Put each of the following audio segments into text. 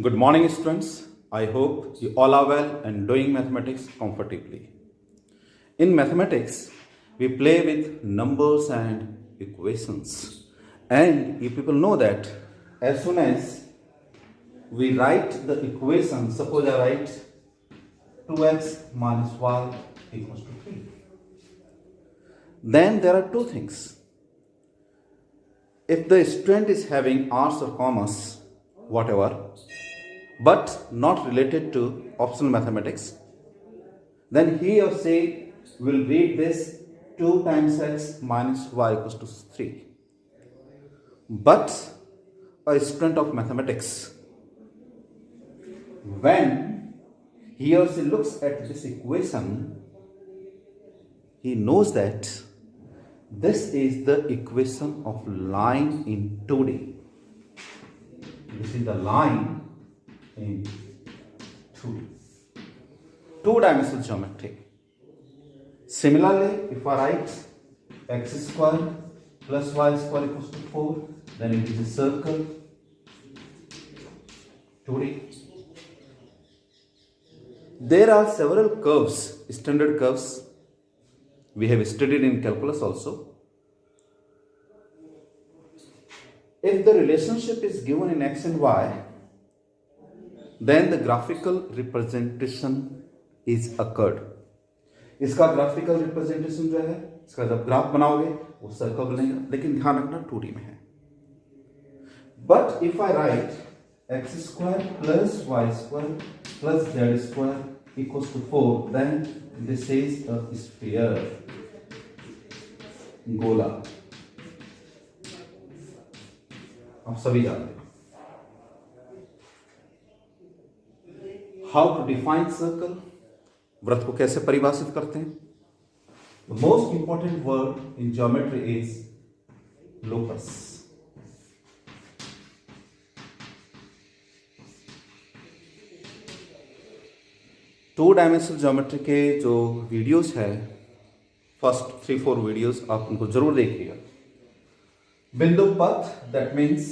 Good morning, students. I hope you all are well and doing mathematics comfortably. In mathematics, we play with numbers and equations. And you people know that as soon as we write the equation, suppose I write 2x minus y equals to 3. Then there are two things. If the student is having arts or commerce, whatever, but not related to optional mathematics, then he or she will read this 2 times x minus y equals to 3. But a student of mathematics, when he or she looks at this equation, he knows that this is the equation of line in 2D. This is the line in 2D. Two-dimensional geometry. Similarly, if I write x square plus y square equals to 4, then it is a circle, 2D. There are several curves, standard curves. We have studied in calculus also. If the relationship is given in x and y, then the graphical representation is occurred. इसका graphical representation जो है, इसका जब graph बनाओगे वो circle बनेगा, लेकिन ध्यान रखना 2D में है. But if I write x square plus y square plus z square equals to 4, then this is a sphere, गोला. आप सभी जानते हैं. हाउ टू डिफाइन सर्कल, वृत्त को कैसे परिभाषित करते हैं? The most important word in geometry is locus. Two dimensional geometry के जो वीडियोस है, फर्स्ट 3-4 वीडियोस आप उनको जरूर देखिएगा. बिंदु पथ, that means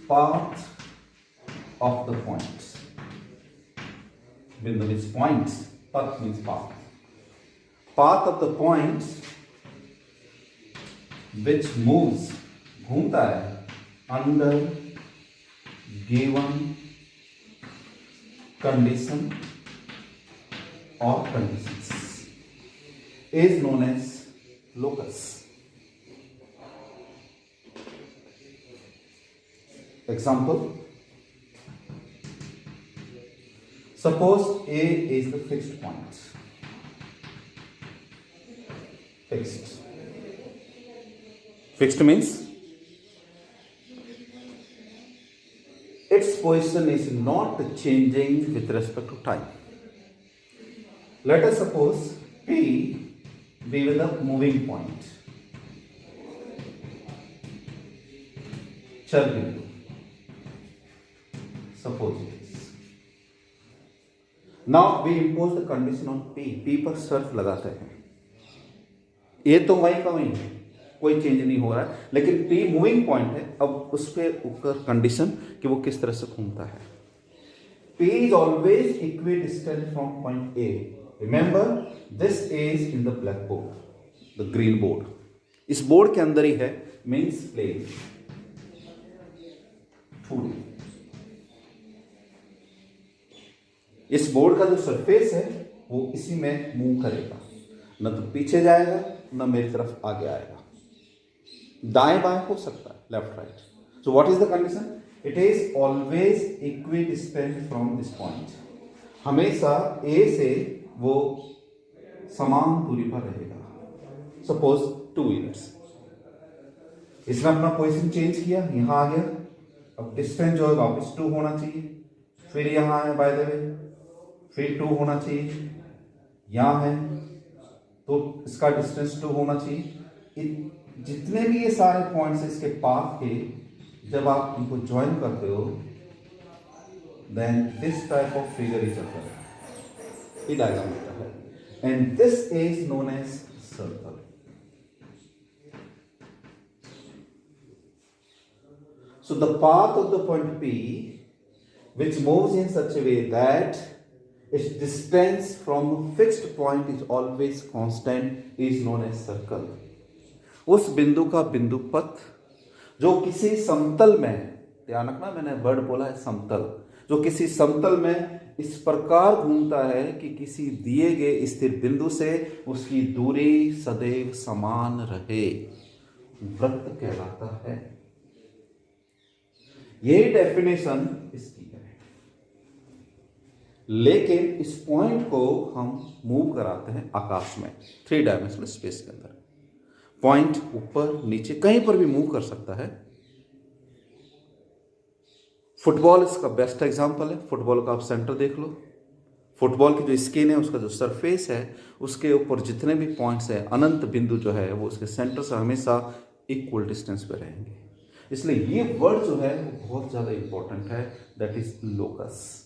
path of the points. Bindu means points, path means path. Path of the points which moves, घूमता है under given condition or conditions is known as locus. Example, suppose A is the fixed point. Fixed. Fixed means its position is not changing with respect to time. Let us suppose P be with a moving point. चल बिंदु. Suppose it is. Now we impose the condition on P. P पर शर्त लगाते हैं. ये तो वही का वही है, कोई चेंज नहीं हो रहा है, लेकिन P मूविंग पॉइंट है. अब उस पर ऊपर कंडीशन कि वो किस तरह से घूमता है. P is always equidistant from point A. Remember, this is in the blackboard, the green board. इस बोर्ड के अंदर ही है, means plane 2D. इस बोर्ड का जो सरफेस है वो इसी में मूव करेगा, न तो पीछे जाएगा न मेरी तरफ आगे आएगा. दाएं बाएं हो सकता है, left right. So what is the condition? It is always equidistant from this point. हमेशा ए से वो समान दूरी पर रहेगा. Suppose 2 units. इसने अपना पोजीशन चेंज किया, यहां आ गया. अब डिस्टेंस जो है वापस 2 होना चाहिए. फिर यहां है बाय द वे, फिर 2 होना चाहिए. यहां है तो इसका डिस्टेंस 2 होना चाहिए. जितने भी ये सारे पॉइंट्स इसके पाथ के, जब आप इनको ज्वाइन करते हो, then this type of figure is occur. ये डायग्राम होता है, and this is known as circle. So the path of the point P which moves in such a way that its distance from a fixed point is always constant is known as circle. उस बिंदु का बिंदु पथ जो किसी समतल में, ध्यान रखना मैंने वर्ड बोला है समतल, जो किसी समतल में इस प्रकार घूमता है कि किसी दिए गए स्थिर बिंदु से उसकी दूरी सदैव समान रहे, वृत्त कहलाता है। यही डेफिनेशन इसकी है। लेकिन इस पॉइंट को हम मूव कराते हैं आकाश में, 3 डायमेंशनल स्पेस के अंदर। पॉइंट ऊपर नीचे कहीं पर भी मूव कर सकता है। फुटबॉल इसका बेस्ट एग्जांपल है। फुटबॉल का आप सेंटर देख लो, फुटबॉल की जो स्किन है, उसका जो सरफेस है, उसके ऊपर जितने भी पॉइंट्स हैं, अनंत बिंदु जो है वो उसके सेंटर से हमेशा इक्वल डिस्टेंस पे रहेंगे। इसलिए ये वर्ड जो है वो बहुत ज़्यादा इंपॉर्टेंट है, दैट इज लोकस।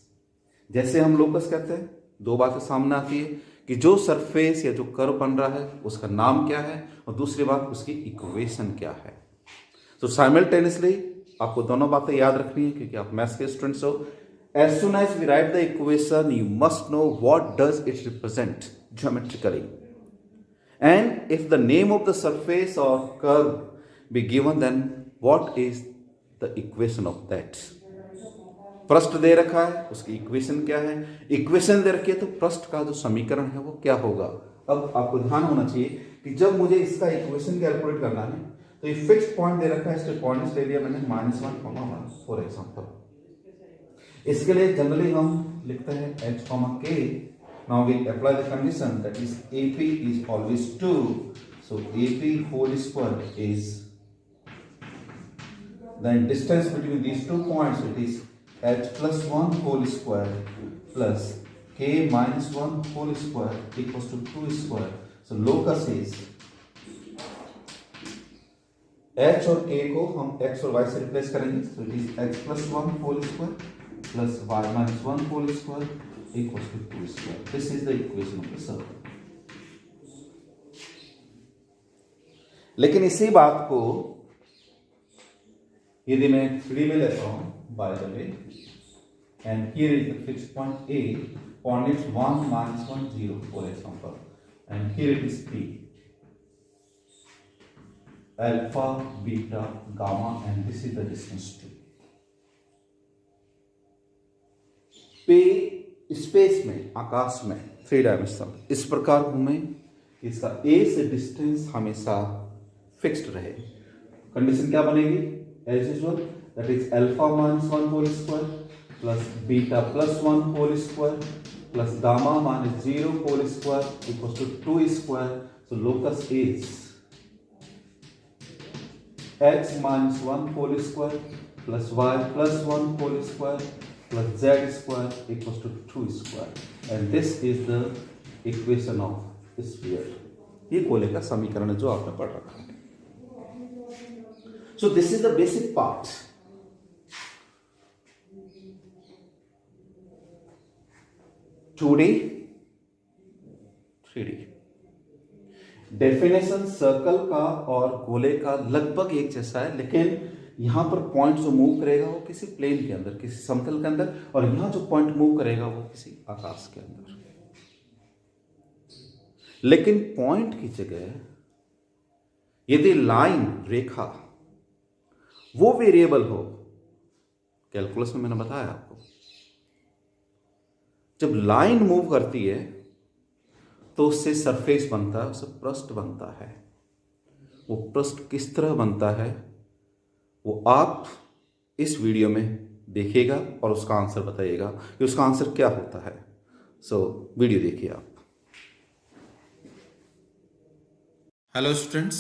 जैसे हम लोकस कहते हैं, 2 बातें सामने आती है कि जो सरफेस या जो कर्व बन रहा है उसका नाम क्या है, और दूसरी बात उसकी इक्वेशन क्या है। तो साइमल्टेनियसली आपको दोनों बातें याद रखनी है, क्योंकि आप मैथ्स के स्टूडेंट्स हो। As soon as we write the equation you must know what does it represent geometrically, and if the name of the surface और curve be given, then what is the equation of that. पृष्ठ दे रखा है, उसकी equation क्या है, equation दे रखी है तो पृष्ठ का जो समीकरण है वो क्या होगा। अब आपको ध्यान होना चाहिए कि जब मुझे इसका इक्वेशन कैलकुलेट करना है तो ये फिक्स पॉइंट दे रखा है, इसके पॉइंट्स ले लिया मैंने -1, फॉर एग्जांपल। इसके लिए जनरली हम लिखते हैं h, k। Now we apply the condition that is AP is always 2, so AP whole square is, then distance between these 2 points, it is h plus 1 whole square plus k minus 1 whole square equals to 2 square. So locus is h और k को हम x और y से replace करेंगे, so it is h plus 1 whole square plus y minus 1 whole square equals to 2 square. This is the equation of the circle. लेकिन इसी बात को यदि मैं 3D में लेता हूं, by the way, and here is the fix point A, coordinates 1, -1, 0 for example, and here it is P, alpha, beta, gamma, and this is the distance 2। P space में, आकाश में, 3 डायमेंशनल इस प्रकार घूमे कि इसका A से डिस्टेंस हमेशा fixed रहे। कंडीशन क्या बनेगी? As usual, that is alpha minus 1 whole square plus beta plus 1 whole square plus gamma minus 0 whole square equals to 2 square. So locus is x minus 1 whole square plus y plus 1 whole square plus z square equals to 2 square. And this is the equation of sphere. ये गोले का समीकरण है जो आपने पढ़ रखा है। So this is the basic part. Today, 3D definition circle का और गोले का लगभग एक जैसा है, लेकिन यहां पर पॉइंट जो मूव करेगा वो किसी प्लेन के अंदर, किसी समतल के अंदर, और यहां जो पॉइंट मूव करेगा वो किसी आकाश के अंदर। लेकिन पॉइंट की जगह यदि लाइन, रेखा, वो वेरिएबल हो, कैलकुलस में मैंने बताया आपको, जब लाइन मूव करती है तो उससे सरफेस बनता है, उससे पृष्ठ बनता है। वो पृष्ठ किस तरह बनता है वो आप इस वीडियो में देखिएगा और उसका आंसर बताइएगा कि उसका आंसर क्या होता है। सो वीडियो देखिए आप। हेलो स्टूडेंट्स,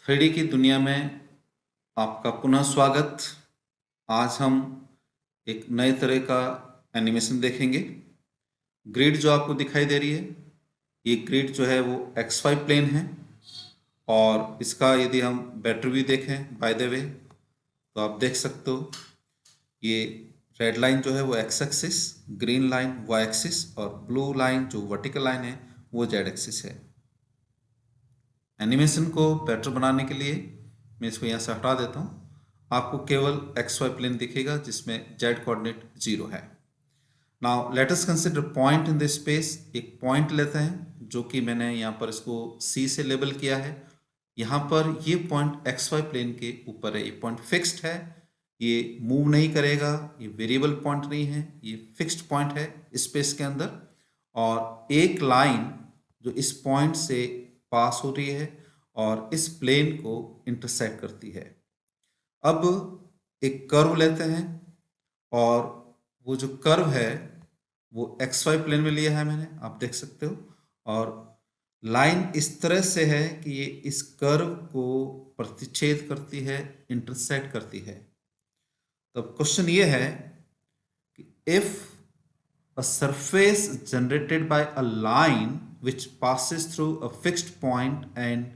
3D की दुनिया में आपका पुनः स्वागत। आज हम एक नए तरह का एनिमेशन देखेंगे। ग्रिड जो आपको दिखाई दे रही है, ये ग्रिड जो है वो XY प्लेन है, और इसका यदि हम बेटर व्यू देखें बाय द वे तो आप देख सकते हो ये रेड लाइन जो है वो x axis, green line y axis, और ब्लू लाइन जो वर्टिकल लाइन है वो z एक्सिस है। एनिमेशन को बेटर बनाने के लिए मैं इसको यहाँ से हटा देता हूँ आपको केवल एक्स वाई प्लेन दिखेगा जिसमें जेड कोऑर्डिनेट 0 है। Now let us consider point in the space. एक पॉइंट लेते हैं जो कि मैंने यहाँ पर इसको सी से लेबल किया है। यहाँ पर ये पॉइंट एक्स वाई प्लेन के ऊपर है, ये पॉइंट फिक्स्ड है, ये मूव नहीं करेगा, ये वेरिएबल पॉइंट नहीं है, ये फिक्स्ड पॉइंट है स्पेस के अंदर। और एक लाइन जो इस पॉइंट से पास हो रही है और इस प्लेन को इंटरसेक्ट करती है। अब एक कर्व लेते हैं और वो जो कर्व है वो एक्स वाई प्लेन में लिया है मैंने, आप देख सकते हो। और लाइन इस तरह से है कि ये इस कर्व को प्रतिच्छेद करती है, इंटरसेक्ट करती है। तो क्वेश्चन ये है कि if a surface generated by a line which passes through a fixed point and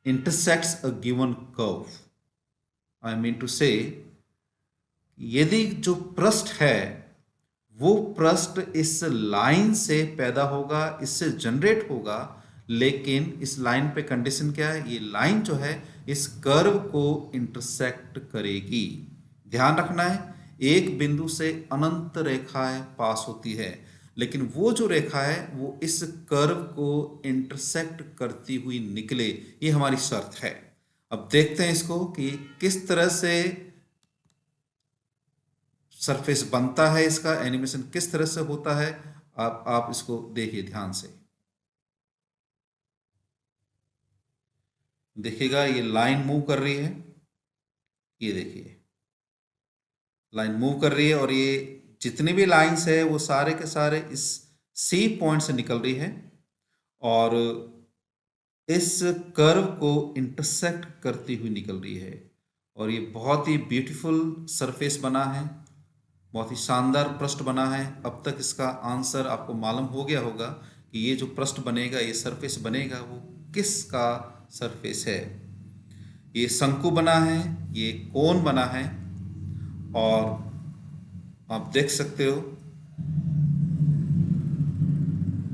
intersects a given curve, I mean to say, यदि जो पृष्ठ है वो पृष्ठ इस लाइन से पैदा होगा, इससे जनरेट होगा, लेकिन इस लाइन पे कंडीशन क्या है, ये लाइन जो है इस कर्व को इंटरसेक्ट करेगी। ध्यान रखना है, एक बिंदु से अनंत रेखाएं पास होती है, लेकिन वो जो रेखा है वो इस कर्व को इंटरसेक्ट करती हुई निकले, ये हमारी शर्त है। अब देखते हैं इसको कि किस तरह से सरफेस बनता है, इसका एनिमेशन किस तरह से होता है। आप इसको देखिए ध्यान से, देखिएगा ये लाइन मूव कर रही है, ये देखिए लाइन मूव कर रही है और ये जितनी भी लाइंस है वो सारे के सारे इस सी पॉइंट से निकल रही है और इस कर्व को इंटरसेक्ट करती हुई निकल रही है। और ये बहुत ही ब्यूटीफुल सरफेस बना है, बहुत ही शानदार पृष्ठ बना है। अब तक इसका आंसर आपको मालूम हो गया होगा कि ये जो पृष्ठ बनेगा, ये सरफेस बनेगा, वो किसका सरफेस है। ये शंकु बना है, ये कोन बना है और आप देख सकते हो,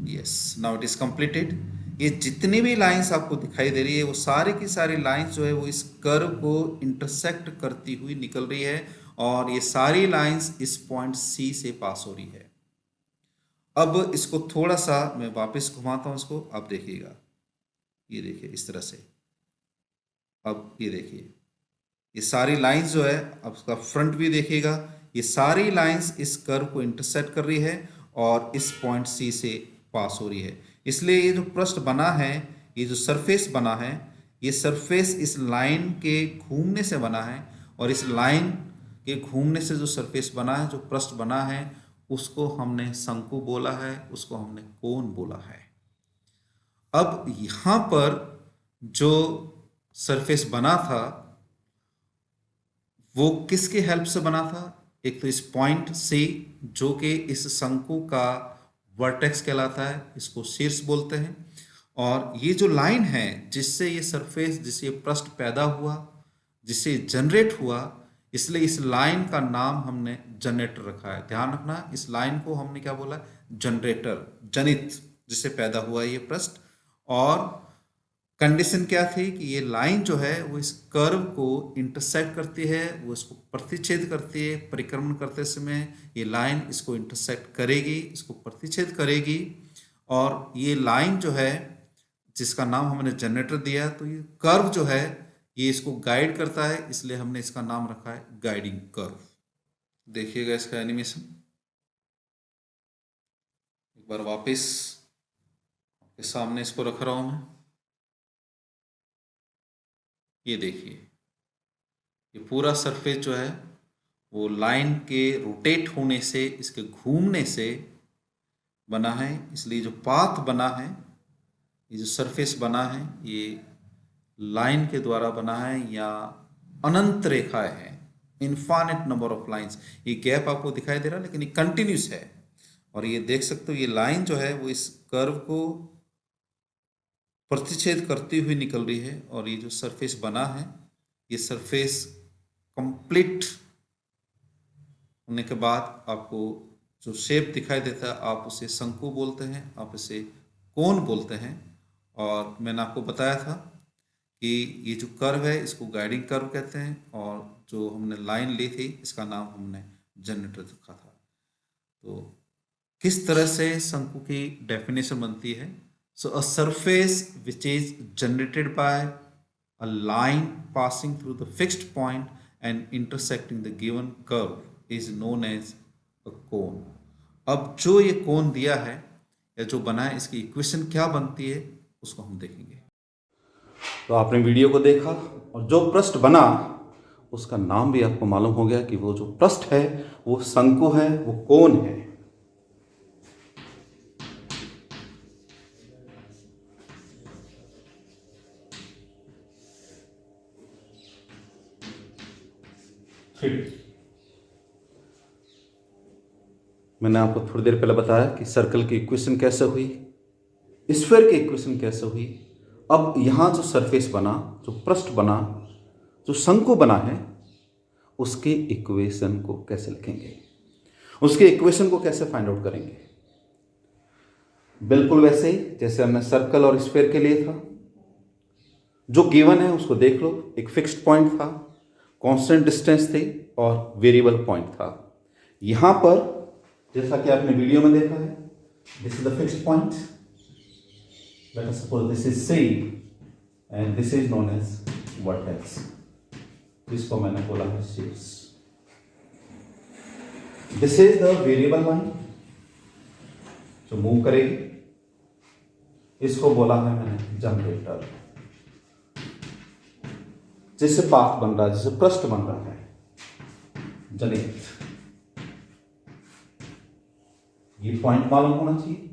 yes, now it is completed. ये जितनी भी लाइंस आपको दिखाई दे रही है वो सारी की सारी लाइंस जो है वो इस कर्व को इंटरसेक्ट करती हुई निकल रही है और ये सारी लाइंस इस पॉइंट सी से पास हो रही है। अब इसको थोड़ा सा मैं वापस घुमाता हूं इसको, आप देखिएगा, ये देखिए इस तरह से। अब ये देखिए ये सारी लाइंस जो है, अब उसका फ्रंट व्यू देखिएगा, ये सारी लाइंस इस कर्व को इंटरसेक्ट कर रही है और इस पॉइंट सी से पास हो रही है। इसलिए ये जो पृष्ठ बना है, ये जो सरफेस बना है, ये सरफेस इस लाइन के घूमने से बना है और इस लाइन के घूमने से जो सरफेस बना है, जो पृष्ठ बना है, उसको हमने शंकु बोला है, उसको हमने कोन बोला है। अब यहां पर जो सरफेस बना था वो किसके हेल्प से बना था? एक तो इस पॉइंट से जो कि इस शंकु का वर्टेक्स कहलाता है, इसको शीर्ष बोलते हैं। और ये जो लाइन है जिससे ये सरफेस, जिससे ये पृष्ठ पैदा हुआ, जिससे जनरेट हुआ, इसलिए इस लाइन का नाम हमने जनरेटर रखा है। ध्यान रखना, इस लाइन को हमने क्या बोला? जनरेटर, जनित, जिससे पैदा हुआ ये पृष्ठ। और कंडीशन क्या थी कि ये लाइन जो है वो इस कर्व को इंटरसेक्ट करती है, वो इसको प्रतिच्छेद करती है। परिक्रमण करते समय ये लाइन इसको इंटरसेक्ट करेगी, इसको प्रतिच्छेद करेगी। और ये लाइन जो है जिसका नाम हमने जनरेटर दिया, तो ये कर्व जो है ये इसको गाइड करता है, इसलिए हमने इसका नाम रखा है गाइडिंग कर्व। देखिएगा इसका एनिमेशन एक बार वापस आपके सामने इसको रख रहा हूं मैं। ये देखिए ये पूरा सरफेस जो है वो लाइन के रोटेट होने से, इसके घूमने से बना है। इसलिए जो पाथ बना है, ये जो सरफेस बना है, ये लाइन के द्वारा बना है या अनंत रेखाएं हैं, इनफाइनाइट नंबर ऑफ लाइंस। ये गैप आपको दिखाई दे रहा है लेकिन ये कंटिन्यूस है। और ये देख सकते हो ये लाइन जो है वो इस कर्व को प्रतिच्छेद करती हुई निकल रही है। और ये जो सरफेस बना है, ये सरफेस कंप्लीट होने के बाद आपको जो शेप दिखाई देता है, आप उसे शंकु बोलते हैं, आप इसे कोन बोलते हैं। और मैंने आपको बताया था कि ये जो कर्व है इसको गाइडिंग कर्व कहते हैं, और जो हमने लाइन ली थी इसका नाम हमने जनरेटर रखा था। तो किस तरह से शंकु की डेफिनेशन बनती है? So a surface which is generated by a line passing through the fixed point and intersecting the given curve is known as a cone. अब जो ये कोन दिया है या जो बना है, इसकी इक्वेशन क्या बनती है उसको हम देखेंगे। तो आपने वीडियो को देखा और जो पृष्ठ बना उसका नाम भी आपको मालूम हो गया कि वो जो पृष्ठ है वो शंकु है, वो कोन है। मैंने आपको थोड़ी देर पहले बताया कि सर्कल की इक्वेशन कैसे हुई, स्फीयर की इक्वेशन कैसे हुई। अब यहाँ जो सरफेस बना, जो पृष्ठ बना, जो शंकु बना है, उसके इक्वेशन को कैसे लिखेंगे, उसके इक्वेशन को कैसे फाइंड आउट करेंगे। बिल्कुल वैसे ही जैसे हमने सर्कल और स्फीयर के लिए था। जो गिवन है उसको देख लो, एक फिक्स्ड पॉइंट था, कांस्टेंट डिस्टेंस थी और वेरिएबल पॉइंट था। यहां पर जैसा कि आपने वीडियो में देखा है, this is the fixed point, let us suppose this is C and this is known as vertex, जिसको मैंने बोला है शीर्ष। This is the variable line जो मूव करेगी, इसको बोला है मैंने जनरेटर। जिससे पाथ बन रहा है, जिससे पृष्ठ बन रहा है, जनित। ये पॉइंट मालूम होना चाहिए,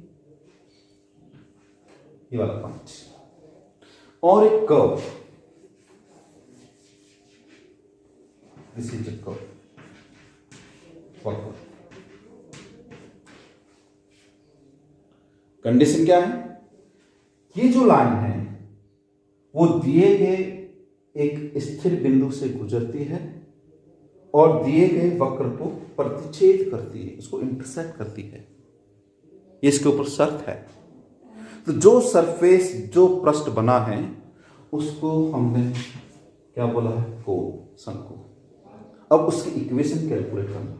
ये वाला पॉइंट, और एक curve, this is a curve. Condition क्या है? ये जो लाइन है वो दिए गए एक स्थिर बिंदु से गुजरती है और दिए गए वक्र को प्रतिच्छेद करती है, उसको इंटरसेक्ट करती है। ये इसके ऊपर शर्त है। तो जो सरफेस, जो पृष्ठ बना है, उसको हमने क्या बोला है? कोन, शंकु। अब उसकी इक्वेशन कैलकुलेट करना।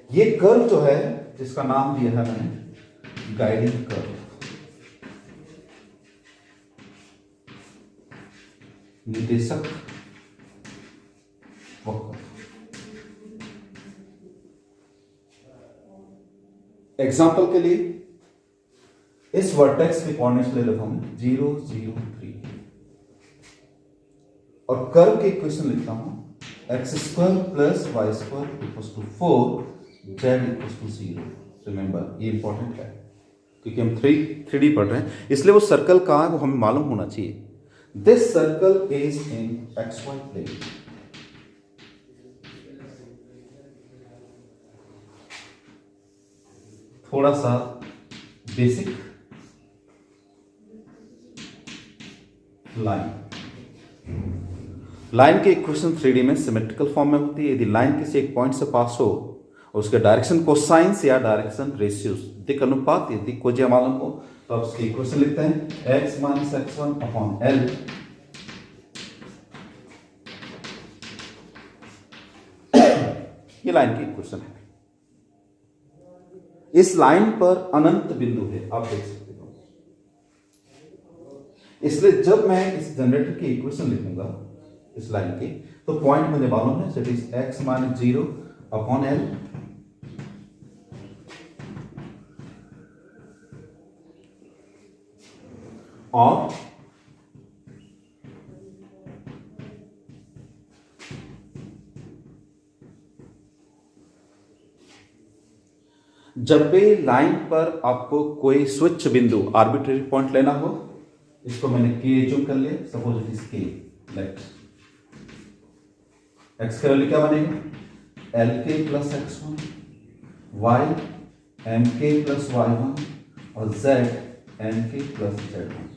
ये कर्व जो है, जिसका नाम दिया है मैंने गाइडिंग कर्व, निर्देशक वक्र। एग्जाम्पल के लिए इस वर्टेक्स के कोऑर्डिनेट्स ले लेता हूं 0, 0, 3 और कर्व की इक्वेशन लिखता हूं x² + y² = 4, z = 0। रिमेंबर, ये इंपॉर्टेंट है क्योंकि हम 3D पढ़ रहे हैं, इसलिए वो सर्कल कहाँ है वो हमें मालूम होना चाहिए। This circle is in xy plane. थोड़ा सा बेसिक लाइन की इक्वेशन 3D में सिमेट्रिकल फॉर्म में होती है। यदि लाइन किसी एक पॉइंट से पास हो और उसके डायरेक्शन कोसाइंस या डायरेक्शन रेशियोज, दिक् अनुपात यदि खोजिया मालूम हो, तो आप उसकी इक्वेशन लिखते हैं x - x1/L। ये लाइन की इक्वेशन है। इस लाइन पर अनंत बिंदु है, आप देख सकते हो। इसलिए जब मैं इस जनरेटर की इक्वेशन लिखूंगा इस लाइन की, तो पॉइंट मुझे मालूम है, दैट इज x - 0/L और जब भी लाइन पर आपको कोई स्विच बिंदु, आर्बिट्रेरी पॉइंट लेना हो, इसको मैंने के जो कर लिया, सपोज इट इज के, लेट एक्स के वैल्यू क्या बनेगा? LK + x1, y MK + y1 और z MK + z1।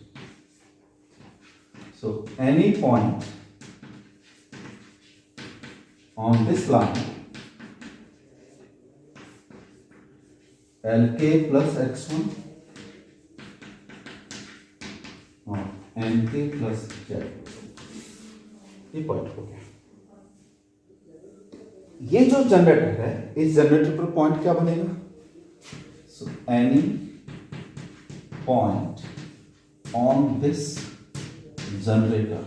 So any point on this line LK + x1 और एन के प्लस जेड, ये पॉइंट हो गया। ये जो जनरेटर है, इस जनरेटर पर पॉइंट क्या बनेगा? So any point on this generator,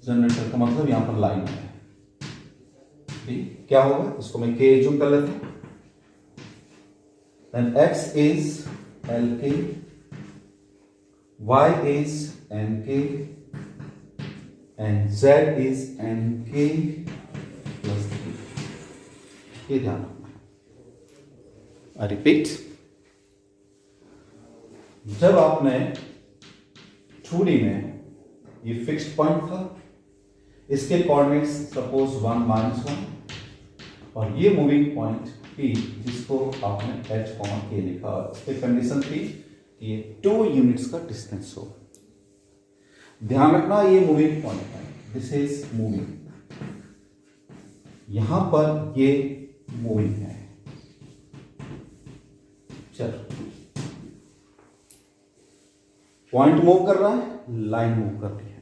generator का मतलब यहां पर लाइन है, ठीक, क्या होगा? इसको मैं के एज्यूम कर लेता हूं। देन एक्स इज एल के, y is nk and z is nk plus 3, ये ध्यान रखना है। आई रिपीट, जब आपने 2D में ये फिक्स्ड पॉइंट था, इसके कोऑर्डिनेट्स सपोज 1 -1 और ये मूविंग पॉइंट P जिसको आपने h, k लिखा, इस पे कंडीशन थी ये 2 यूनिट्स का डिस्टेंस हो। ध्यान रखना ये मूविंग पॉइंट है, दिस इज मूविंग, यहां पर ये मूविंग है। चलो, पॉइंट मूव कर रहा है, लाइन मूव कर रही है।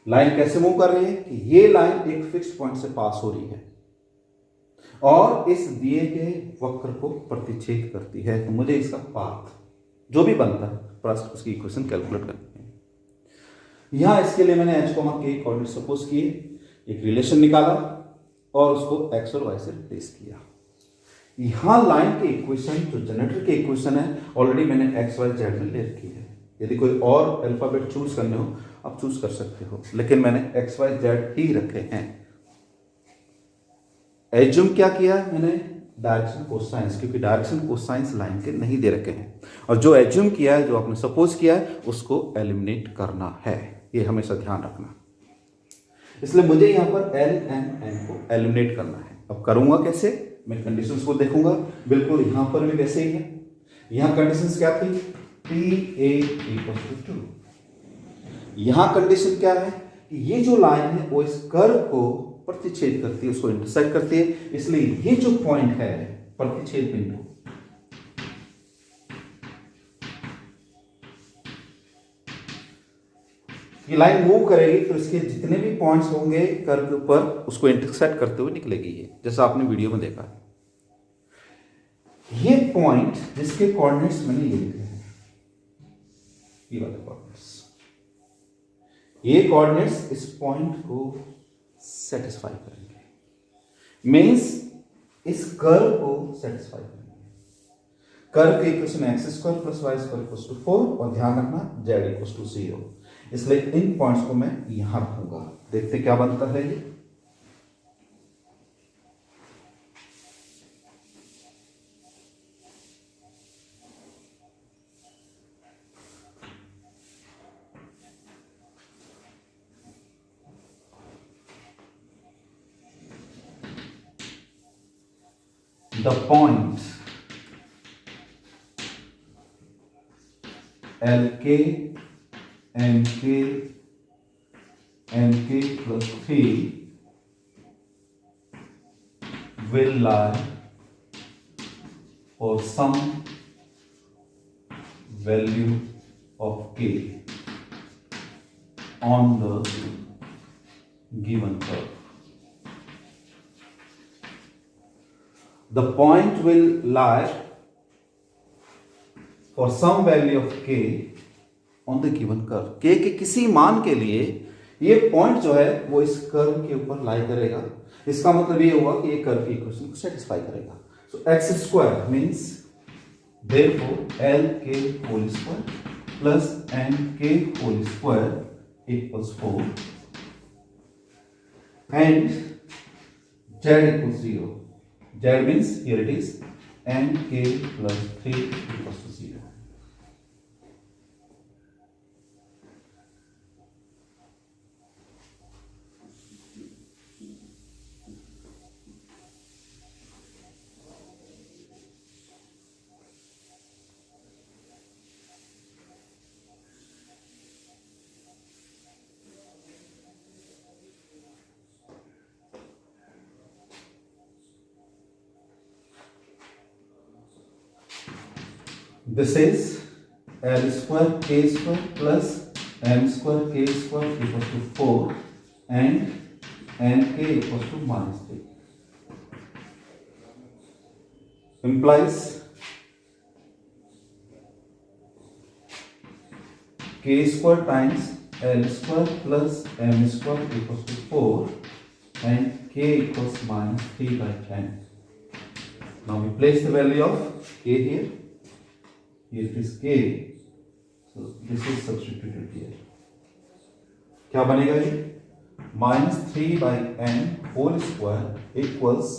लाइन कैसे मूव कर रही है कि ये लाइन एक फिक्स्ड पॉइंट से पास हो रही है और इस दिए गए वक्र को प्रतिच्छेद करती है, तो मुझे इसका पाथ जो भी बनता है फर्स्ट उसकी इक्वेशन कैलकुलेट करनी है। यहां इसके लिए मैंने h, k कोऑर्डिनेट सपोज किए, एक रिलेशन निकाला और उसको x और y से रिप्लेस किया। यहां लाइन की इक्वेशन जो जनरेटर की इक्वेशन है ऑलरेडी मैंने x, y, z में ले रखी है। यदि कोई और अल्फाबेट चूज करने हो आप चूज कर सकते हो, लेकिन मैंने x, y, z ही रखे हैं। एज्यूम क्या किया मैंने? डायरेक्शन कोसाइंस, क्योंकि डायरेक्शन कोसाइंस लाइन के नहीं दे रखे हैं, और जो एज्यूम किया है, जो आपने सपोज किया है, उसको एलिमिनेट करना है, ये हमेशा ध्यान रखना। इसलिए मुझे यहां पर एल एंड एन को एलिमिनेट करना है। अब करूंगा कैसे? मैं कंडीशंस को देखूंगा, बिल्कुल यहां पर भी वैसे ही है। यहां कंडीशंस क्या थी? P A = 2। यहां कंडीशन क्या है कि ये जो लाइन है वो इस कर्व को प्रतिच्छेद करती है, उसको इंटरसेक्ट करती है, इसलिए ये जो पॉइंट है प्रतिच्छेद बिंदु, ये लाइन मूव करेगी तो इसके जितने भी पॉइंट्स होंगे कर्व के ऊपर उसको इंटरसेक्ट करते हुए निकलेगी, ये जैसा आपने वीडियो में देखा है। ये पॉइंट जिसके कोऑर्डिनेट्स मैंने ये लिखे हैं, ये वाले कोऑर्डिनेट्स, ये कोऑर्डिनेट्स इस पॉइंट को सेटिस्फाई करेंगे, मींस इस कर्व को सेटिस्फाई करेंगे। कर्व की इक्वेशन x² + y² = 4 और ध्यान रखना z = 0, इसलिए इन पॉइंट्स को मैं यहां रखूंगा। देखते क्या बनता है ये। The point LK NK plus 3 will lie for some value of K on the given curve. The point will lie for some value of k on the given curve. k के किसी मान के लिए ये पॉइंट जो है वो इस कर्व के ऊपर लाई करेगा। इसका मतलब ये हुआ कि ये कर्व की इक्वेशन को सेटिस्फाई करेगा। सो x² means therefore LK² plus NK² = 4 and z = 0. Z means here it is nk plus 3 = 0. This is l square k square plus m square k square equal to 4 and n k equal to -3 implies k square times l square plus m square equals to 4 and k equals -3 by n. Now we place the value of k here. Here it is k. So this is substituted here. क्या बनेगा ये? -3 by n whole square equals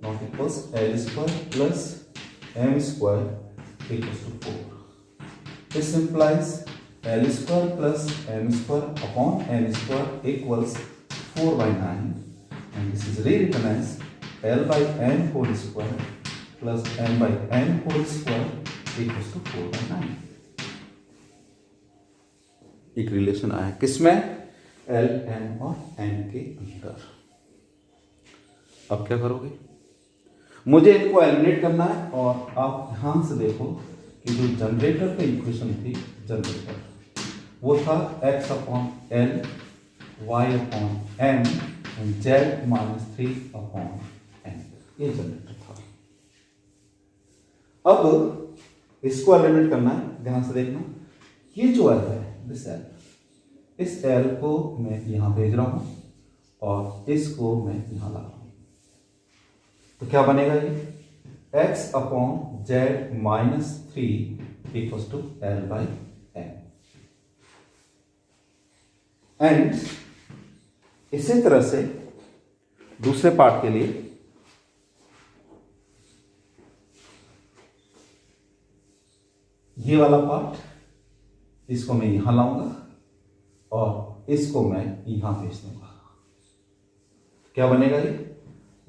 not equals l square plus m square equals to 4. This implies l square plus m square upon n square equals 4 by 9 and this is rewritten as l by n whole square plus m by n whole square equals to 4 by 9. एक relation आया किसमें? l, m और n के अंदर. अब क्या करोगे? मुझे इनको एलिमिनेट करना है और आप ध्यान से देखो कि जो जनरेटर की इक्वेशन थी, जनरेटर वो था x upon L, y upon m and z -3 upon n. ये जनरेटर था. अब इसको एलिमिनेट करना है. ध्यान से देखना, ये जो एल है, दिस एल, इस एल को मैं यहां भेज रहा हूं और इसको मैं यहां ला रहा हूं. तो क्या बनेगा ये? x upon z -3 equals to l by m. And इसी तरह से दूसरे पार्ट के लिए ये वाला पार्ट, इसको मैं यहां लाऊंगा और इसको मैं यहां भेज दूंगा. क्या बनेगा ये?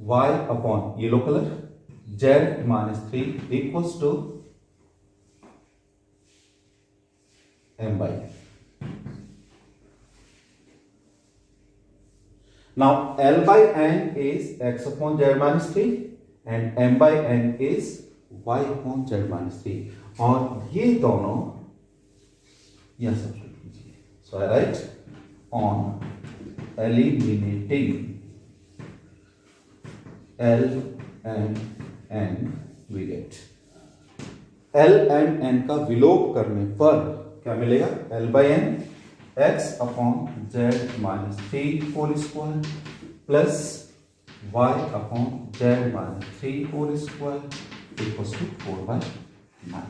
y upon yellow colour z -3 equals to m by n. Now L by n is x upon z -3 and m by n is y upon z -3 और ये दोनों यहां सब्स्टिट्यूट कीजिए. So I write on eliminating L and n we get L and n का विलोप करने पर क्या मिलेगा? L by n x upon z -3 whole square plus y upon z -3 whole square equals to 4 by 9.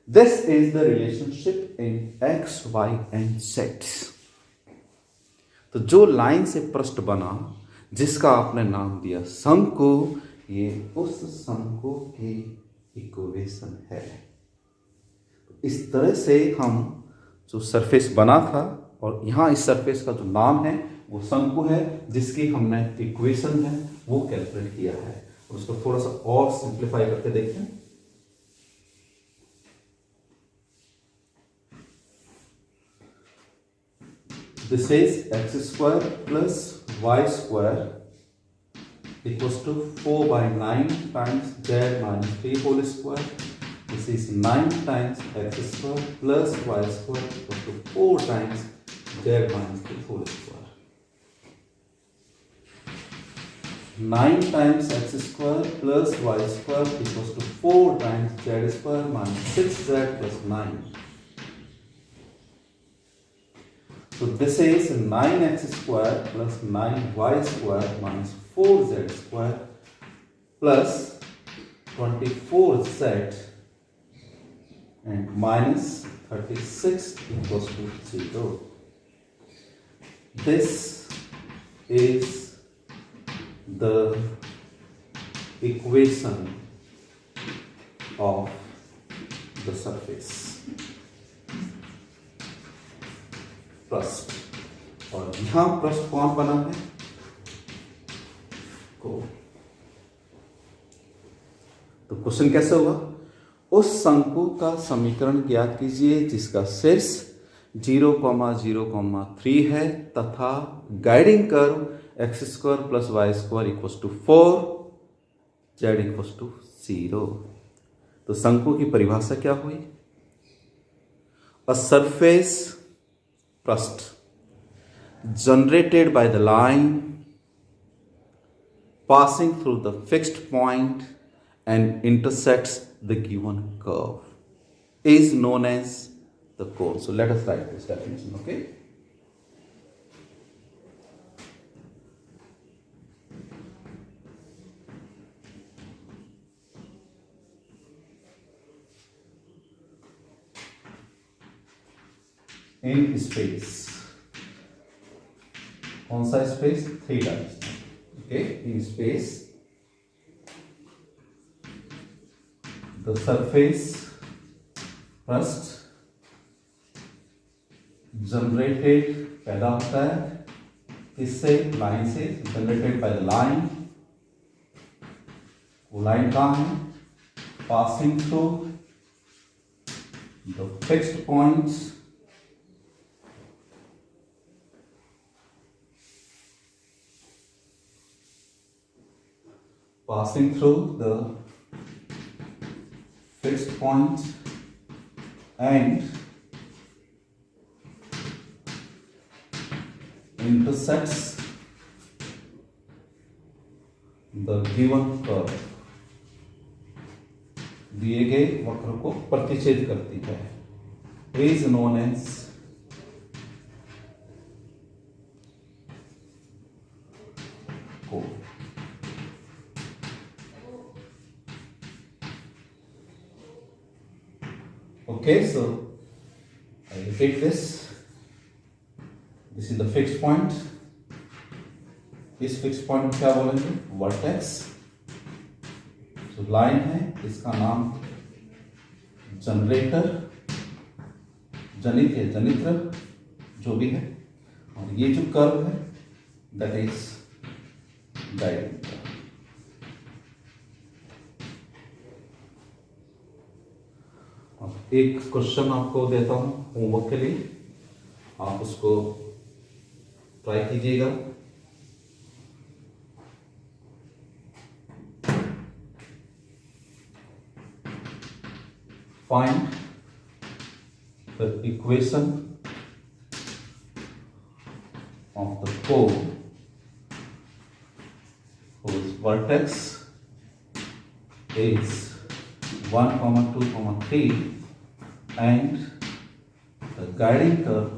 This is the relationship in x, y and z. तो जो line से पृष्ठ बना, जिसका आपने नाम दिया शंकु, ये उस शंकु की इक्वेशन है. इस तरह से हम जो सरफेस बना था, और यहाँ इस सरफेस का जो नाम है वो शंकु है, जिसकी हमने इक्वेशन है वो कैलकुलेट किया है. और उसको थोड़ा सा और सिंप्लीफाई करके देखते हैं. This is x square plus y square equals to 4 by 9 times z -3 whole square. This is 9 times x square plus y square equals to 4 times z -3 whole square. 9 times x square plus y square equals to 4 times z square minus 6z plus 9. So this is 9x square plus 9y square minus 4z square plus 24z and minus 36 equals to 0. This is the equation of the surface. पृष्ठ, और यहां पृष्ठ कौन बना है? को. तो question कैसे होगा? उस शंकु का समीकरण ज्ञात कीजिए जिसका शीर्ष 0,0,3 है तथा guiding curve x² + y² = 4, z = 0. तो शंकु की परिभाषा क्या हुई? अ सरफेस पृष्ठ generated by the line passing through the fixed point and intersects the given curve is known as the cone. So let us write this definition, okay? In space, कौन सा space? 3 dimensional. Okay, in space, the surface पृष्ठ generated पैदा होता है किससे? Line से. Generated by the line. वो line कहाँ है? Passing through the fixed points passing through the fixed point and intersects the given curve. दिए गए वक्र को प्रतिच्छेद करती है. is known as cone. Okay, so I repeat this. This is the fixed point. इस fixed point क्या बोलेंगे? Vertex. जो लाइन है इसका नाम जनरेटर, जनित या जनित्र जो भी है, और ये जो कर्व है that is guiding curve. एक क्वेश्चन आपको देता हूं होमवर्क के लिए, आप उसको ट्राई कीजिएगा. Find the equation of the cone whose vertex is 1, 2, 3 and the guiding curve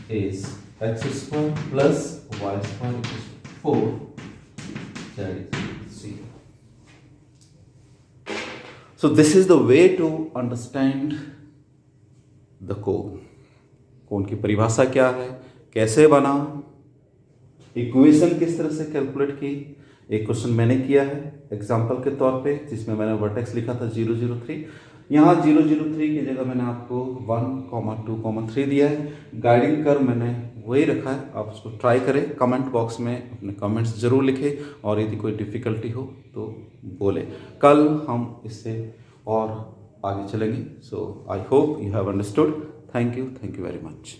is x square plus y square equals to 4. That is 0. So this is the way to understand the cone. कोन की परिभाषा क्या है, कैसे बना, equation किस तरह से calculate की. एक क्वेश्चन मैंने किया है एग्जाम्पल के तौर पे, जिसमें मैंने वर्टेक्स लिखा था 003. यहाँ 003 की जगह मैंने आपको 1, 2, 3 दिया है. गाइडिंग कर्व मैंने वही रखा है. आप उसको ट्राई करें. कमेंट बॉक्स में अपने कमेंट्स जरूर लिखें, और यदि कोई डिफ़िकल्टी हो तो बोले. कल हम इससे और आगे चलेंगे. So I hope you have understood. Thank you very much.